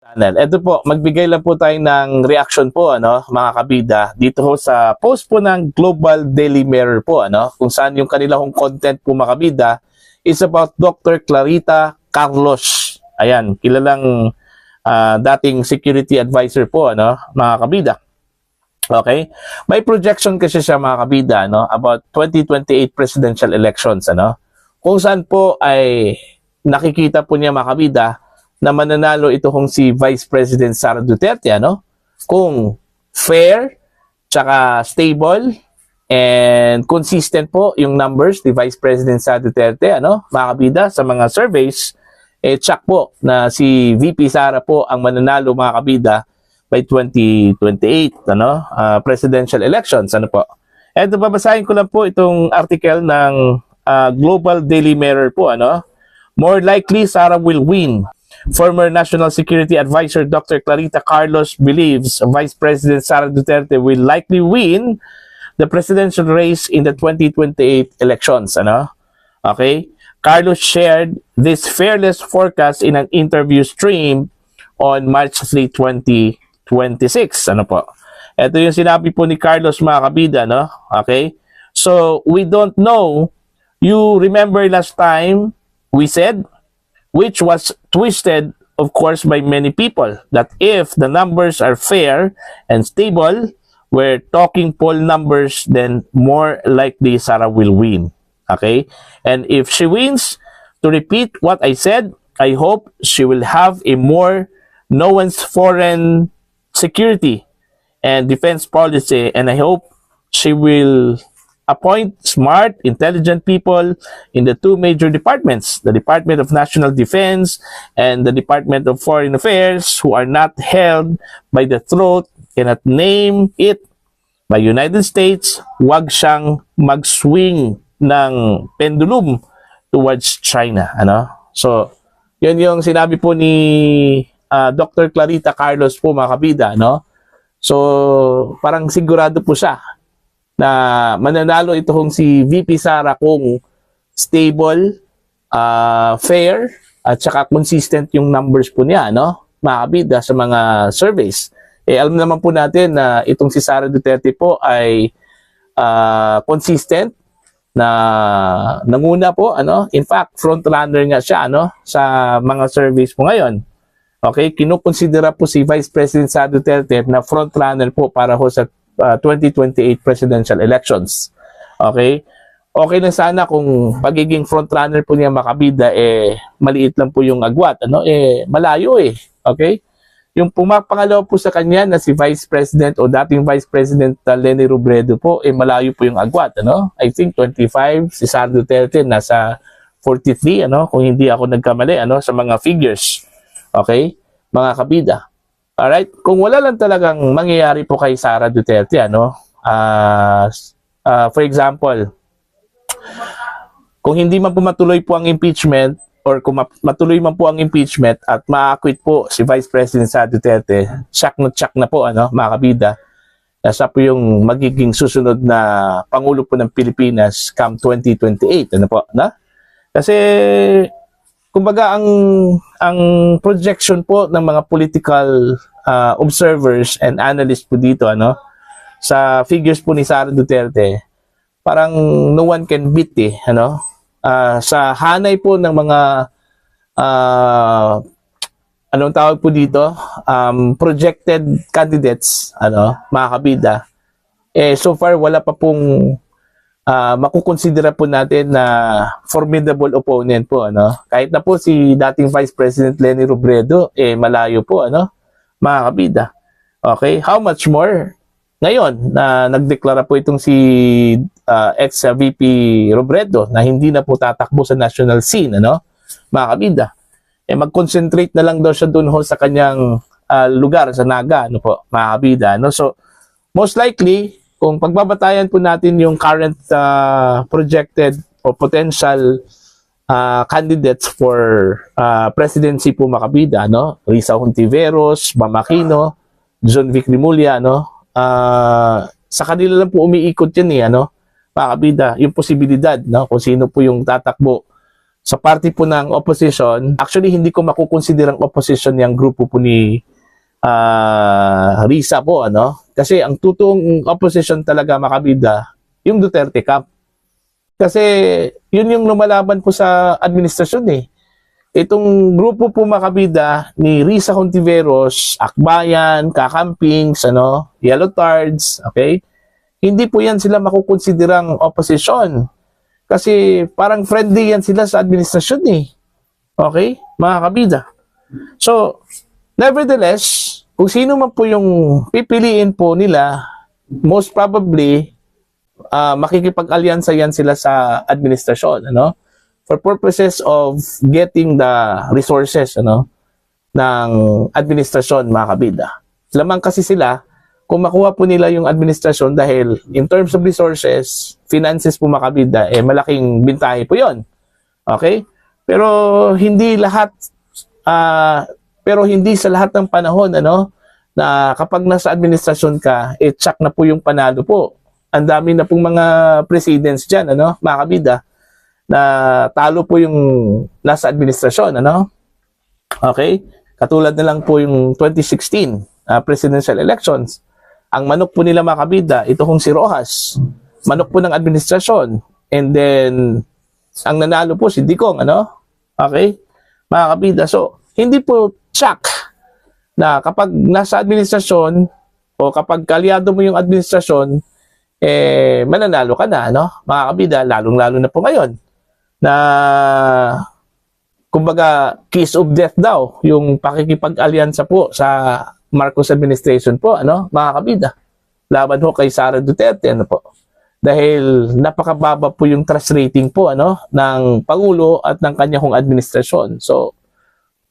channel. Ito po, magbigay lang po tayo ng reaction po, mga kabida, dito ho sa post po ng Global Daily Mirror po, kung saan yung kanilang content po, mga kabida, is about Dr. Clarita Carlos. Ayan, kilalang dating security advisor po, mga kabida. Okay? May projection kasi siya, mga kabida, about 2028 presidential elections, kung saan po ay nakikita po niya, mga kabida, na mananalo ito kung si Vice President Sara Duterte, kung fair, tsaka stable, and consistent po yung numbers ni Vice President Sara Duterte, mga kabida, sa mga surveys, check po na si VP Sara po ang mananalo, mga kabida, by 2028, presidential elections, po. Ito, babasahin ko lang po itong article ng Global Daily Mirror po, More likely, Sara will win. Former National Security Advisor Dr. Clarita Carlos believes Vice President Sara Duterte will likely win the presidential race in the 2028 elections. Okay? Carlos shared this fearless forecast in an interview stream on March 3, 2026. Po? Ito yung sinabi po ni Carlos, mga kabida, Okay? So, we don't know. You remember last time we said, which was twisted, of course, by many people, that if the numbers are fair and stable, we're talking poll numbers, then more likely Sara will win. Okay? And if she wins, to repeat what I said, I hope she will have a more nuanced foreign security and defense policy, and I hope she will appoint smart, intelligent people in the two major departments, the Department of National Defense and the Department of Foreign Affairs, who are not held by the throat, cannot name it by United States, wag siyang mag-swing ng pendulum towards China. So, yun yung sinabi po ni Dr. Clarita Carlos po, mga kabida. So, parang sigurado po siya na mananalo ito kung si VP Sara kung stable, fair, at saka consistent yung numbers po niya, mga kabida, sa mga surveys. Alam naman po natin na itong si Sara Duterte po ay consistent na nanguna po, in fact, front runner nga siya, sa mga surveys po ngayon. Okay, kinukonsidera po si Vice President Sara Duterte na front runner po para ho sa 2028 presidential elections. Okay? Okay na sana kung pagiging frontrunner po niya, makabida, maliit lang po yung agwat. Malayo Okay? Yung pumapangalawa po sa kanya na si Vice President o dating Vice President Leni Robredo po, malayo po yung agwat. I think 25, si Sara Duterte nasa 43, kung hindi ako nagkamali, sa mga figures. Okay? Mga kabida. Alright, kung wala lang talagang mangyayari po kay Sara Duterte, for example, kung hindi man po matuloy po ang impeachment or kung matuloy man po ang impeachment at ma-acquit po si Vice President Sara Duterte, check na po, mga kabida, siya po yung magiging susunod na Pangulo po ng Pilipinas come 2028, Kasi kumbaga ang projection po ng mga political observers and analysts po dito, sa figures po ni Sara Duterte, parang no one can beat, sa hanay po ng mga anong tawag po dito, projected candidates, mga kabida, so far wala pa pong makukonsidera po natin na formidable opponent po, kahit na po si dating Vice President Leni Robredo, malayo po, mga kabida. Okay, how much more ngayon na nagdeklara po itong si ex-VP Robredo na hindi na po tatakbo sa national scene, mga kabida. Mag-concentrate na lang daw siya doon sa kanyang lugar sa Naga, mga kabida. So, most likely, kung pagbabatayan po natin yung current projected o potential candidates for presidency po, makabida, Risa Hontiveros, Bam Aquino, John Vic Rimulya, sa kanila lang po umiikot yan, makabida, yung posibilidad, kung sino po yung tatakbo sa party po ng opposition, actually hindi ko makukonsiderang opposition yung grupo po ni Risa po, ano? Kasi ang totoong opposition talaga makabida, yung Duterte camp. Kasi yun yung lumalaban po sa administrasyon eh. Itong grupo po makabida ni Risa Hontiveros, Akbayan, Kakampings, ano, Yellow Tards, okay? Hindi po yan sila makukonsiderang opposition. Kasi parang friendly yan sila sa administrasyon eh. Okay? Mga kabida. So, nevertheless, kung sino man po yung pipiliin po nila, most probably, makikipag-alyansa yan sila sa administrasyon, ano? For purposes of getting the resources, ano, ng administrasyon, mga kabida. Lamang kasi sila, kung makuha po nila yung administrasyon dahil in terms of resources, finances po mga kabida, malaking bintahe po yon. Okay? Pero hindi lahat, pero hindi sa lahat ng panahon, ano, na kapag nasa administrasyon ka, tsak na po yung panalo po. Ang dami na pong mga presidents dyan, ano, mga kabida, na talo po yung nasa administrasyon, ano? Okay? Katulad na lang po yung 2016 presidential elections. Ang manok po nila mga kabida, ito kong si Rojas. Manok po ng administrasyon. And then, ang nanalo po si Digong, ano? Okay? Mga kabida. So, hindi po tsak na kapag nasa administrasyon o kapag kalyado mo yung administrasyon, mananalo ka na, no? Mga kabida, lalong-lalo na po ngayon na kumbaga kiss of death daw yung pakikipag-alyansa po sa Marcos administration po, ano, mga kabida, laban ho kay Sara Duterte, ano po, dahil napakababa po yung trust rating po, ano, ng Pangulo at ng kanya hong administrasyon. So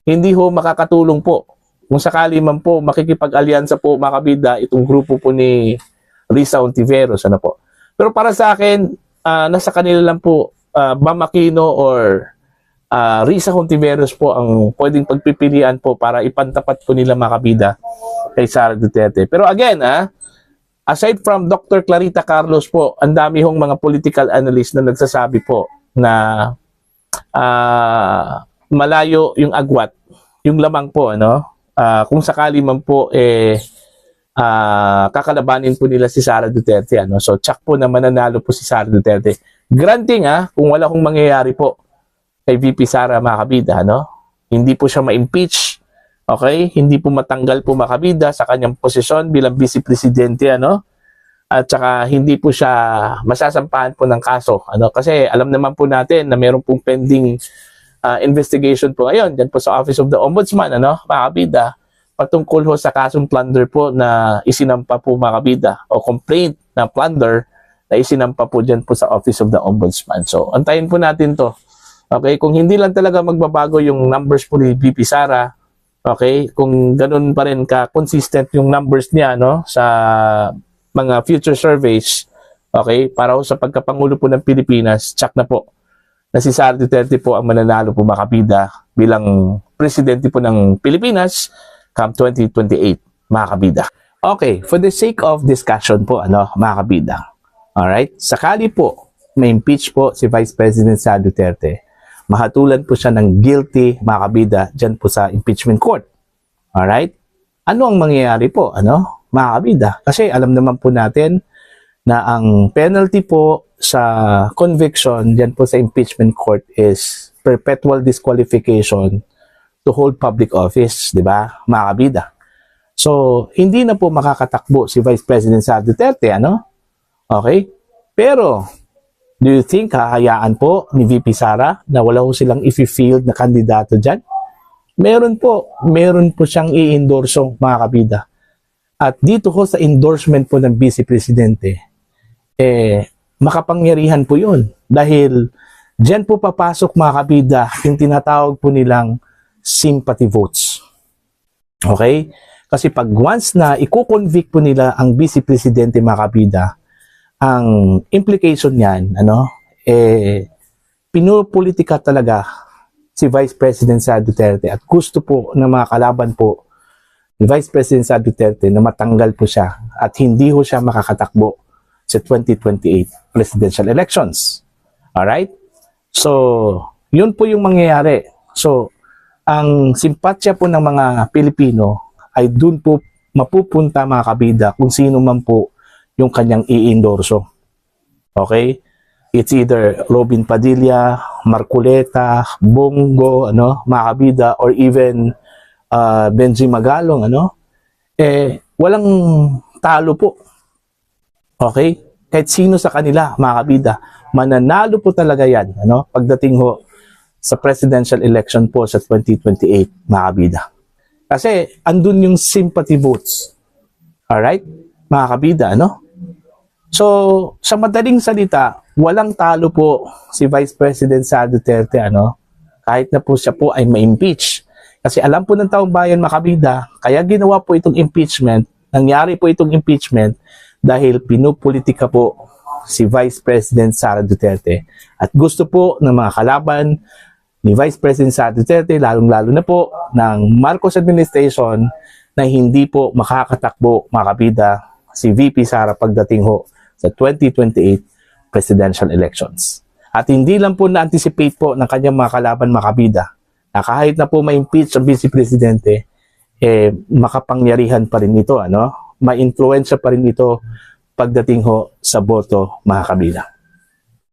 hindi ho makakatulong po kung sakali man po makikipag-alyansa po, mga kabida, itong grupo po ni Risa Hontiveros, ano po. Pero para sa akin, nasa kanila lang po, Bam Aquino or Risa Hontiveros po ang pwedeng pagpipilian po para ipantapat po nila mga kabida kay Sara Duterte. Pero again, aside from Dr. Clarita Carlos po, ang dami hong mga political analyst na nagsasabi po na malayo yung agwat, yung lamang po, ano, kung sakali man po kakalabanin po nila si Sara Duterte, ano. So tsak po na mananalo po si Sara Duterte. Granting kung wala kong mangyayari po kay VP Sara, mga kabida, ano, hindi po siya ma-impeach, okay, hindi po matanggal po, mga kabida, sa kanyang posisyon bilang vice presidente, ano, at saka hindi po siya masasampahan po ng kaso, ano, kasi alam naman po natin na meron pong pending investigation po ngayon dyan po sa Office of the Ombudsman, ano, mga kabida, patungkol ho sa kasong plunder po na isinampa po, mga kabida, o complaint na plunder na isinampa po dyan po sa Office of the Ombudsman. So, antayin po natin to. Okay? Kung hindi lang talaga magbabago yung numbers po ni VP Sara, okay? Kung ganun pa rin ka-consistent yung numbers niya, no, sa mga future surveys, okay, para ho sa pagkapangulo po ng Pilipinas, tsak na po na si Sara Duterte po ang mananalo po, mga kabida, bilang presidente po ng Pilipinas come 2028, mga kabida. Okay, for the sake of discussion po, ano, mga kabida. Alright? Sakali po may impeach po si Vice President Sara Duterte, mahatulan po siya ng guilty, mga kabida, dyan po sa impeachment court. Alright? Ano ang mangyayari po, ano, mga kabida? Kasi alam naman po natin na ang penalty po sa conviction dyan po sa impeachment court is perpetual disqualification to hold public office, di ba, mga kabida? So, hindi na po makakatakbo si Vice President Sara Duterte, ano? Okay? Pero, do you think hahayaan po ni VP Sara na wala ho silang i-field na kandidato dyan? Meron po siyang i-endorso, mga kabida. At dito ho sa endorsement po ng Vice Presidente, makapangyarihan po yun. Dahil dyan po papasok, mga kabida, yung tinatawag po nilang sympathy votes. Okay? Kasi pag once na i-convict po nila ang Vice Presidente, mga kabida, ang implication niyan, ano, pinupolitika talaga si Vice President Sara Duterte at gusto po ng mga kalaban po ni Vice President Sara Duterte na matanggal po siya at hindi ho siya makakatakbo sa 2028 presidential elections. Alright? So, Yun po yung mangyayari. So, ang simpatsya po ng mga Pilipino ay dun po mapupunta mga kabida kung sino man po yung kanyang i-endorso. Okay? It's either Robin Padilla, Marcoleta, Bongo, mga kabida, or even Benji Magalong, walang talo po. Okay? Kahit sino sa kanila, mga kabida, mananalo po talaga yan, pagdating ho sa presidential election po sa 2028, mga kabida. Kasi andun yung sympathy votes. Alright? Mga kabida, So, sa madaling salita, walang talo po si Vice President Sara Duterte, kahit na po siya po ay ma-impeach. Kasi alam po ng taong bayan, mga kabida, kaya ginawa po itong impeachment, nangyari po itong impeachment dahil pinupolitika po si Vice President Sara Duterte. At gusto po ng mga kalaban ni Vice President Sara Duterte, lalong-lalo na po ng Marcos administration, na hindi po makakatakbo, mga kabida, si VP Sara pagdating ho sa 2028 presidential elections. At hindi lang po na-anticipate po ng kanyang mga kalaban, mga kabida, na kahit na po ma-impeach ang Vice Presidente, makapangyarihan pa rin ito, ma-influensya pa rin ito pagdating ho sa boto, mga kabida.